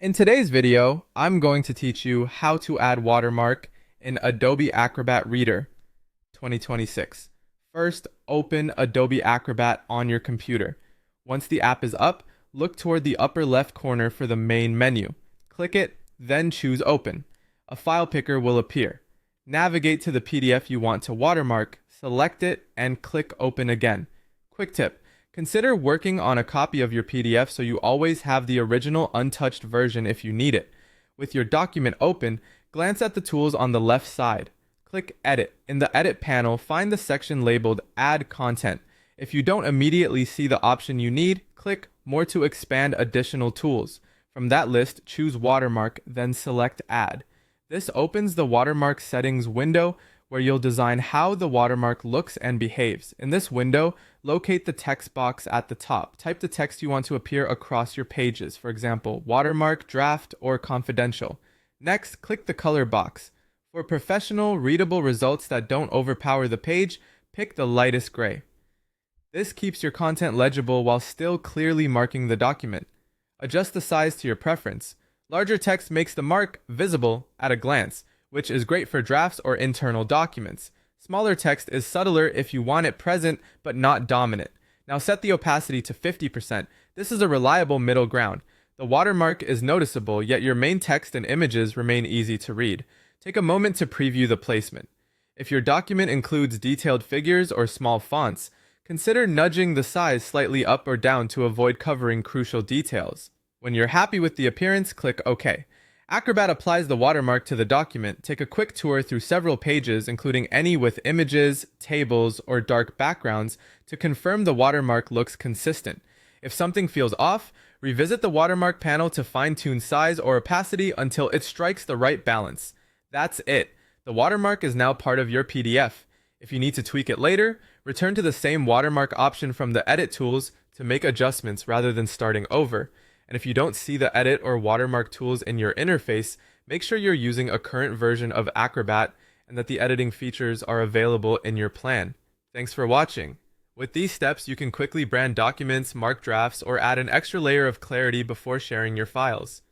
In today's video, I'm going to teach you how to add watermark in Adobe Acrobat Reader 2026. First, open Adobe Acrobat on your computer. Once the app is up, look toward the upper left corner for the main menu. Click it, then choose Open. A file picker will appear. Navigate to the PDF you want to watermark, select it, and click Open again. Quick tip. Consider working on a copy of your PDF so you always have the original untouched version if you need it. With your document open, glance at the tools on the left side. Click Edit. In the Edit panel, find the section labeled Add Content. If you don't immediately see the option you need, click More to expand additional tools. From that list, choose Watermark, then select Add. This opens the Watermark settings window where you'll design how the watermark looks and behaves. In this window, locate the text box at the top. Type the text you want to appear across your pages, for example, watermark, draft, or confidential. Next, click the color box. For professional, readable results that don't overpower the page, pick the lightest gray. This keeps your content legible while still clearly marking the document. Adjust the size to your preference. Larger text makes the mark visible at a glance, which is great for drafts or internal documents. Smaller text is subtler if you want it present but not dominant. Now set the opacity to 50%. This is a reliable middle ground. The watermark is noticeable, yet your main text and images remain easy to read. Take a moment to preview the placement. If your document includes detailed figures or small fonts, consider nudging the size slightly up or down to avoid covering crucial details. When you're happy with the appearance, click OK. Acrobat applies the watermark to the document. Take a quick tour through several pages, including any with images, tables, or dark backgrounds, to confirm the watermark looks consistent. If something feels off, revisit the watermark panel to fine-tune size or opacity until it strikes the right balance. That's it. The watermark is now part of your PDF. If you need to tweak it later, return to the same watermark option from the Edit tools to make adjustments rather than starting over. And if you don't see the edit or watermark tools in your interface, make sure you're using a current version of Acrobat and that the editing features are available in your plan. Thanks for watching. With these steps, you can quickly brand documents, mark drafts, or add an extra layer of clarity before sharing your files.